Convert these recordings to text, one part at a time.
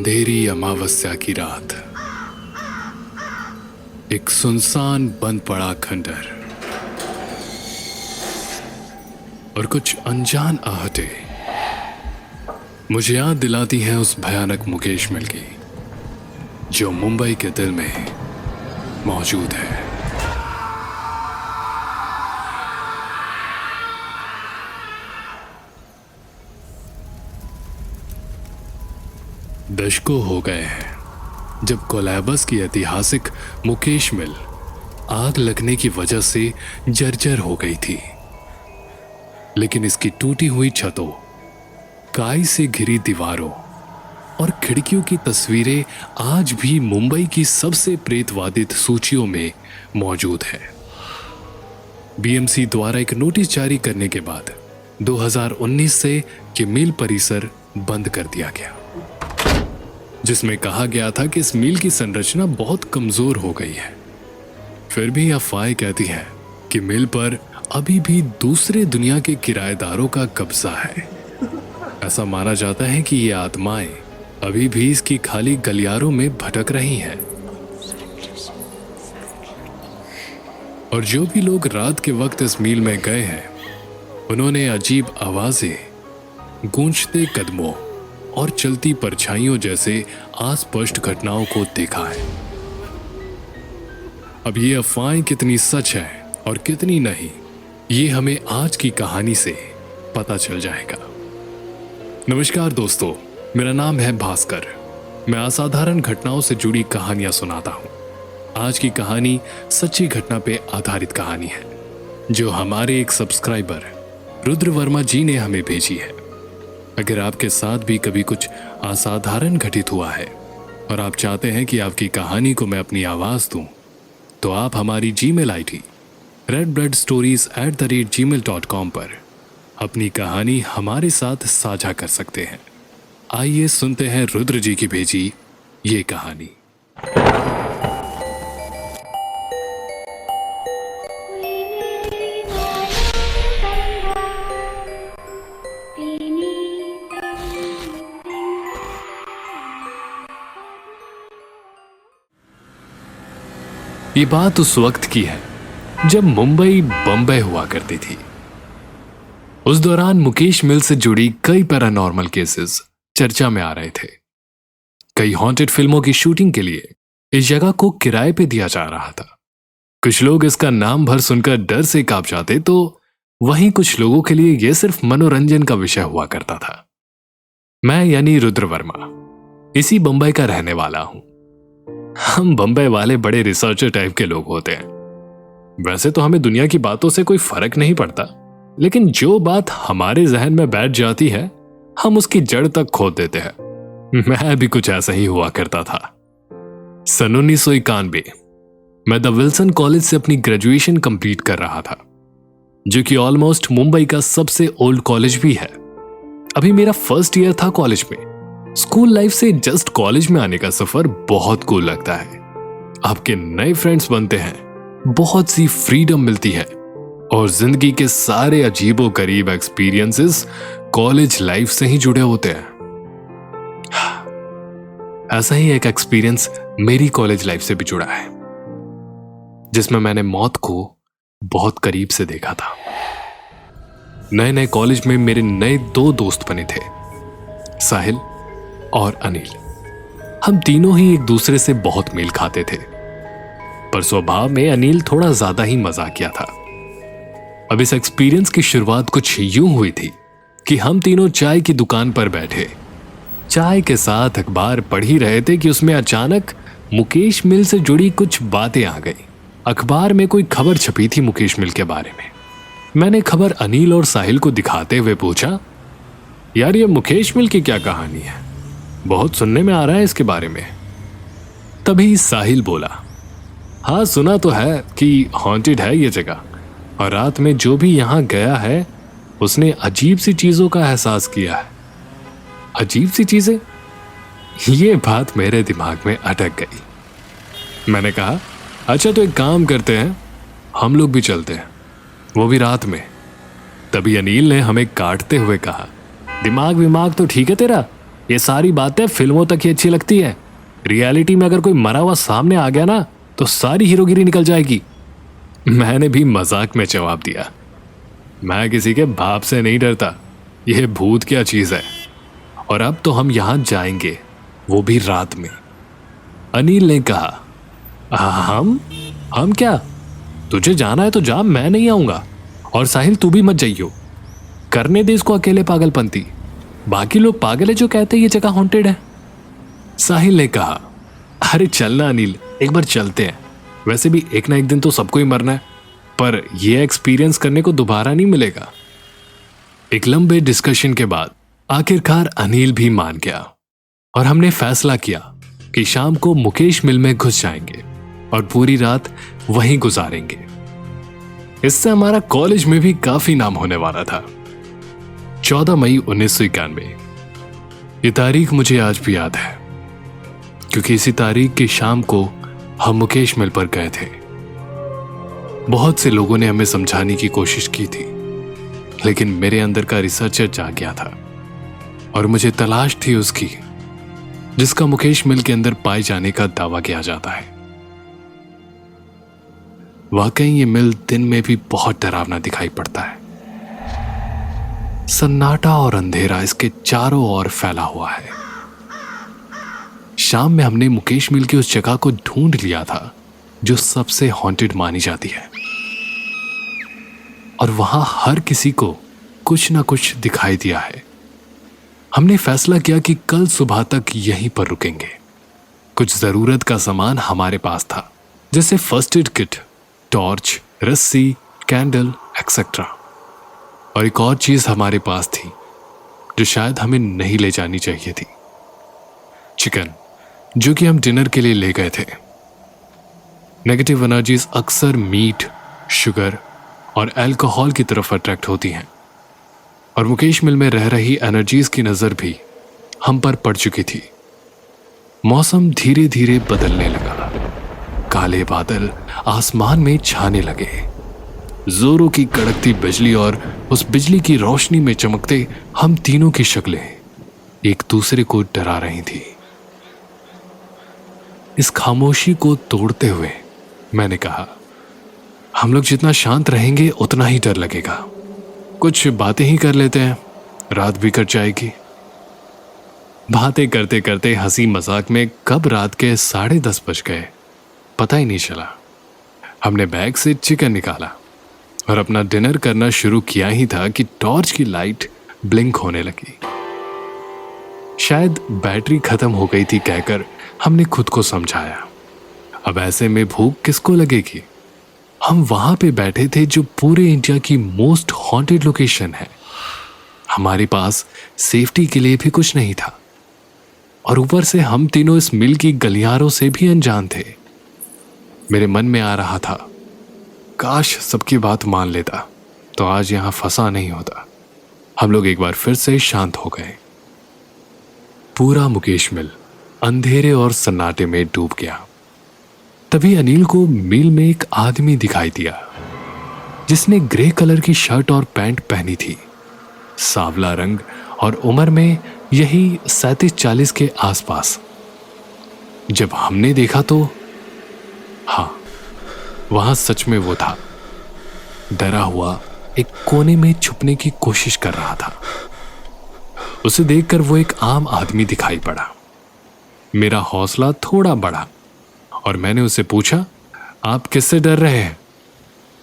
अंधेरी अमावस्या की रात, एक सुनसान बंद पड़ा खंडर और कुछ अनजान आहटे मुझे याद दिलाती हैं उस भयानक मुकेश मिल की जो मुंबई के दिल में मौजूद है। दशकों हो गए हैं जब कोलैबस की ऐतिहासिक मुकेश मिल आग लगने की वजह से जर्जर हो गई थी, लेकिन इसकी टूटी हुई छतों, काई से घिरी दीवारों और खिड़कियों की तस्वीरें आज भी मुंबई की सबसे प्रेतवादित सूचियों में मौजूद है। बीएमसी द्वारा एक नोटिस जारी करने के बाद 2019 से ये मिल परिसर बंद कर दिया गया, जिसमें कहा गया था कि इस मिल की संरचना बहुत कमजोर हो गई है। फिर भी अफवाहें कहती हैं कि मिल पर अभी भी दूसरे दुनिया के किराएदारों का कब्जा है। ऐसा माना जाता है कि ये आत्माएं अभी भी इसकी खाली गलियारों में भटक रही हैं और जो भी लोग रात के वक्त इस मिल में गए हैं उन्होंने अजीब आवाजें, गूंजते कदमों और चलती परछाइयों जैसे अस्पष्ट घटनाओं को देखा है। अब ये अफवाहें कितनी सच है और कितनी नहीं, ये हमें आज की कहानी से पता चल जाएगा। नमस्कार दोस्तों, मेरा नाम है भास्कर। मैं असाधारण घटनाओं से जुड़ी कहानियां सुनाता हूं। आज की कहानी सच्ची घटना पे आधारित कहानी है जो हमारे एक सब्सक्राइबर रुद्र वर्मा जी ने हमें भेजी है। अगर आपके साथ भी कभी कुछ असाधारण घटित हुआ है और आप चाहते हैं कि आपकी कहानी को मैं अपनी आवाज दूं, तो आप हमारी जीमेल आईडी redbloodstories@gmail.com पर अपनी कहानी हमारे साथ साझा कर सकते हैं। आइए सुनते हैं रुद्र जी की भेजी ये कहानी। ये बात उस वक्त की है जब मुंबई बम्बई हुआ करती थी। उस दौरान मुकेश मिल से जुड़ी कई पैरानॉर्मल केसेस चर्चा में आ रहे थे। कई हॉन्टेड फिल्मों की शूटिंग के लिए इस जगह को किराए पे दिया जा रहा था। कुछ लोग इसका नाम भर सुनकर डर से कांप जाते, तो वहीं कुछ लोगों के लिए यह सिर्फ मनोरंजन का विषय हुआ करता था। मैं यानी रुद्र वर्मा इसी बम्बई का रहने वाला हूं। हम बम्बई वाले बड़े रिसर्चर टाइप के लोग होते हैं। वैसे तो हमें दुनिया की बातों से कोई फर्क नहीं पड़ता, लेकिन जो बात हमारे जहन में बैठ जाती है हम उसकी जड़ तक खोद देते हैं। मैं भी कुछ ऐसा ही हुआ करता था। सन 1991 मैं द विल्सन कॉलेज से अपनी ग्रेजुएशन कंप्लीट कर रहा था, जो कि ऑलमोस्ट मुंबई का सबसे ओल्ड कॉलेज भी है। अभी मेरा फर्स्ट ईयर था कॉलेज में। स्कूल लाइफ से जस्ट कॉलेज में आने का सफर बहुत कूल लगता है। आपके नए फ्रेंड्स बनते हैं, बहुत सी फ्रीडम मिलती है और जिंदगी के सारे अजीबो गरीब एक्सपीरियंसेस कॉलेज लाइफ से ही जुड़े होते हैं। ऐसा ही एक एक्सपीरियंस मेरी कॉलेज लाइफ से भी जुड़ा है, जिसमें मैंने मौत को बहुत करीब से देखा था। नए नए कॉलेज में मेरे नए 2 दोस्त बने थे, साहिल और अनिल। हम तीनों ही एक दूसरे से बहुत मेल खाते थे, पर स्वभाव में अनिल थोड़ा ज्यादा ही मजाकिया था। अब इस एक्सपीरियंस की शुरुआत कुछ यूं हुई थी कि हम तीनों चाय की दुकान पर बैठे चाय के साथ अखबार पढ़ ही रहे थे कि उसमें अचानक मुकेश मिल से जुड़ी कुछ बातें आ गई। अखबार में कोई खबर छपी थी मुकेश मिल के बारे में। मैंने खबर अनिल और साहिल को दिखाते हुए पूछा, यार ये मुकेश मिल की क्या कहानी है? बहुत सुनने में आ रहा है इसके बारे में। तभी साहिल बोला, हाँ सुना तो है कि हॉन्टेड है ये जगह, और रात में जो भी यहां गया है उसने अजीब सी चीजों का एहसास किया है। अजीब सी चीजें? ये बात मेरे दिमाग में अटक गई। मैंने कहा, अच्छा तो एक काम करते हैं, हम लोग भी चलते हैं, वो भी रात में। तभी अनिल ने हमें काटते हुए कहा, दिमाग विमाग तो ठीक है तेरा, ये सारी बातें फिल्मों तक ही अच्छी लगती है। रियलिटी में अगर कोई मरा हुआ सामने आ गया ना तो सारी हीरोगिरी निकल जाएगी। मैंने भी मजाक में जवाब दिया, मैं किसी के बाप से नहीं डरता, यह भूत क्या चीज है। और अब तो हम यहां जाएंगे, वो भी रात में। अनिल ने कहा, हम क्या? तुझे जाना है तो जा, मैं नहीं आऊंगा। और साहिल तू भी मत जाइयो, करने दे इसको अकेले पागलपंती। बाकी लोग पागल है जो कहते हैं ये जगह हॉन्टेड है। साहिल ने कहा, अरे चलना अनिल, एक बार चलते हैं। वैसे भी एक ना एक दिन तो सबको ही मरना है, पर यह एक्सपीरियंस करने को दोबारा नहीं मिलेगा। एक लंबे डिस्कशन के बाद आखिरकार अनिल भी मान गया और हमने फैसला किया कि शाम को मुकेश मिल में घुस जाएंगे और पूरी रात वहीं गुजारेंगे। इससे हमारा कॉलेज में भी काफी नाम होने वाला था। 14 मई 1991। ये तारीख मुझे आज भी याद है, क्योंकि इसी तारीख की शाम को हम मुकेश मिल पर गए थे। बहुत से लोगों ने हमें समझाने की कोशिश की थी, लेकिन मेरे अंदर का रिसर्चर जाग गया था और मुझे तलाश थी उसकी, जिसका मुकेश मिल के अंदर पाए जाने का दावा किया जाता है। वाकई ये मिल दिन में भी बहुत डरावना दिखाई पड़ता है। सन्नाटा और अंधेरा इसके चारों ओर फैला हुआ है। शाम में हमने मुकेश मिल की उस जगह को ढूंढ लिया था जो सबसे हॉन्टेड मानी जाती है, और वहां हर किसी को कुछ ना कुछ दिखाई दिया है। हमने फैसला किया कि कल सुबह तक यहीं पर रुकेंगे। कुछ जरूरत का सामान हमारे पास था, जैसे फर्स्ट एड किट, टॉर्च, रस्सी, कैंडल एक्सेट्रा। और एक और चीज हमारे पास थी जो शायद हमें नहीं ले जानी चाहिए थी, चिकन, जो कि हम डिनर के लिए ले गए थे। नेगेटिव एनर्जीज अक्सर मीट, शुगर और अल्कोहल की तरफ अट्रैक्ट होती हैं, और मुकेश मिल में रह रही एनर्जीज की नजर भी हम पर पड़ चुकी थी। मौसम धीरे धीरे बदलने लगा। काले बादल आसमान में छाने लगे। जोरों की कड़कती बिजली और उस बिजली की रोशनी में चमकते हम तीनों की शक्लें एक दूसरे को डरा रही थी। इस खामोशी को तोड़ते हुए मैंने कहा, हम लोग जितना शांत रहेंगे उतना ही डर लगेगा। कुछ बातें ही कर लेते हैं, रात भी कट जाएगी। बातें करते करते हंसी मजाक में कब रात के 10:30 बज गए पता ही नहीं चला। हमने बैग से चिकन निकाला और अपना डिनर करना शुरू किया ही था कि टॉर्च की लाइट ब्लिंक होने लगी। शायद बैटरी खत्म हो गई थी कहकर हमने खुद को समझाया। अब ऐसे में भूख किसको लगेगी? हम वहां पे बैठे थे जो पूरे इंडिया की मोस्ट हॉन्टेड लोकेशन है। हमारे पास सेफ्टी के लिए भी कुछ नहीं था, और ऊपर से हम तीनों इस मिल की गलियारों से भी अनजान थे। मेरे मन में आ रहा था, काश सबकी बात मान लेता तो आज यहां फंसा नहीं होता। हम लोग एक बार फिर से शांत हो गए। पूरा मुकेश मिल अंधेरे और सन्नाटे में डूब गया। तभी अनिल को मिल में एक आदमी दिखाई दिया, जिसने ग्रे कलर की शर्ट और पैंट पहनी थी, सांवला रंग और उम्र में यही 37-40 के आसपास। जब हमने देखा तो हाँ, वहां सच में वो था, डरा हुआ एक कोने में छुपने की कोशिश कर रहा था। उसे देखकर वो एक आम आदमी दिखाई पड़ा। मेरा हौसला थोड़ा बढ़ा और मैंने उसे पूछा, आप किससे डर रहे हैं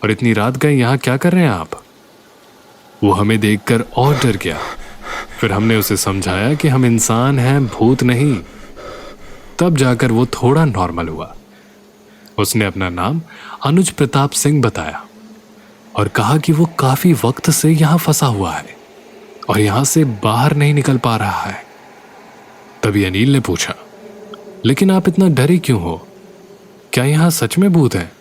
और इतनी रात गए यहां क्या कर रहे हैं आप? वो हमें देखकर और डर गया। फिर हमने उसे समझाया कि हम इंसान हैं, भूत नहीं। तब जाकर वो थोड़ा नॉर्मल हुआ। उसने अपना नाम अनुज प्रताप सिंह बताया और कहा कि वो काफी वक्त से यहां फंसा हुआ है और यहां से बाहर नहीं निकल पा रहा है। तभी अनिल ने पूछा, लेकिन आप इतना डरे क्यों हो? क्या यहां सच में भूत है?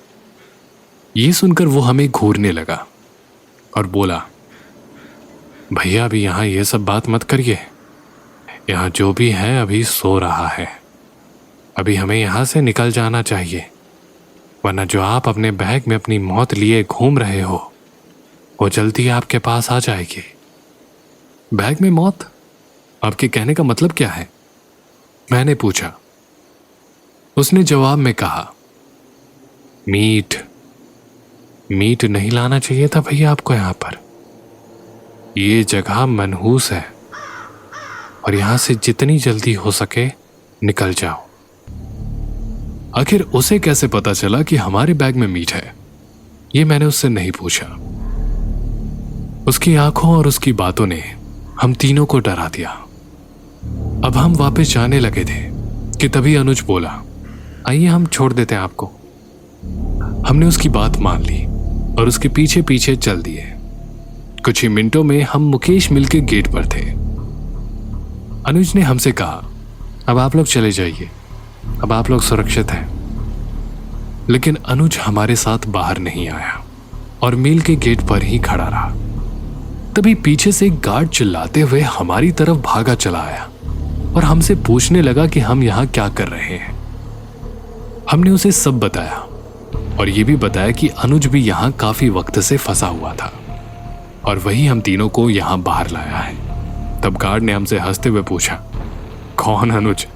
ये सुनकर वो हमें घूरने लगा और बोला, भैया अभी यहां ये सब बात मत करिए। यहां जो भी है अभी सो रहा है। अभी हमें यहां से निकल जाना चाहिए, वरना जो आप अपने बैग में अपनी मौत लिए घूम रहे हो वो जल्दी आपके पास आ जाएगी। बैग में मौत? आपके कहने का मतलब क्या है? मैंने पूछा। उसने जवाब में कहा, मीट नहीं लाना चाहिए था भैया आपको यहां पर। ये जगह मनहूस है और यहां से जितनी जल्दी हो सके निकल जाओ। आखिर उसे कैसे पता चला कि हमारे बैग में मीट है? ये मैंने उससे नहीं पूछा। उसकी आंखों और उसकी बातों ने हम तीनों को डरा दिया। अब हम वापस जाने लगे थे कि तभी अनुज बोला, आइए हम छोड़ देते हैं आपको। हमने उसकी बात मान ली और उसके पीछे पीछे चल दिए। कुछ ही मिनटों में हम मुकेश मिल के गेट पर थे। अनुज ने हमसे कहा, अब आप लोग चले जाइए, अब आप लोग सुरक्षित हैं। लेकिन अनुज हमारे साथ बाहर नहीं आया और मिल के गेट पर ही खड़ा रहा। तभी पीछे से एक गार्ड चिल्लाते हुए हमारी तरफ भागा चला आया और हमसे पूछने लगा कि हम यहां क्या कर रहे हैं। हमने उसे सब बताया और यह भी बताया कि अनुज भी यहां काफी वक्त से फंसा हुआ था और वही हम तीनों को यहां बाहर लाया है। तब गार्ड ने हमसे हंसते हुए पूछा, कौन अनुज?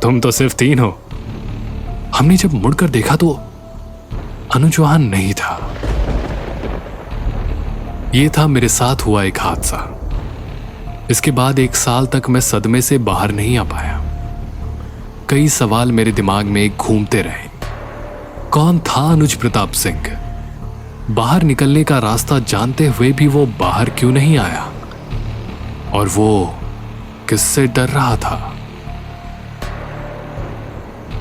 तुम तो सिर्फ 3 हो। हमने जब मुड़कर देखा तो अनुज वहां नहीं था। यह था मेरे साथ हुआ एक हादसा। इसके बाद 1 साल तक मैं सदमे से बाहर नहीं आ पाया। कई सवाल मेरे दिमाग में घूमते रहे। कौन था अनुज प्रताप सिंह? बाहर निकलने का रास्ता जानते हुए भी वो बाहर क्यों नहीं आया? और वो किससे डर रहा था?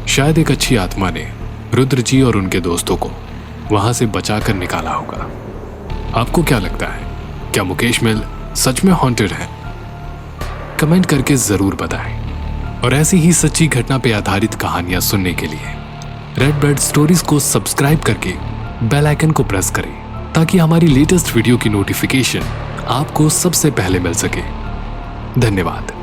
शायद एक अच्छी आत्मा ने रुद्र जी और उनके दोस्तों को वहां से बचाकर निकाला होगा। आपको क्या लगता है, क्या मुकेश मिल सच में हॉन्टेड है? कमेंट करके जरूर बताएं। और ऐसी ही सच्ची घटना पे आधारित कहानियां सुनने के लिए रेड ब्रेड स्टोरीज को सब्सक्राइब करके बेल आइकन को प्रेस करें ताकि हमारी लेटेस्ट वीडियो की नोटिफिकेशन आपको सबसे पहले मिल सके। धन्यवाद।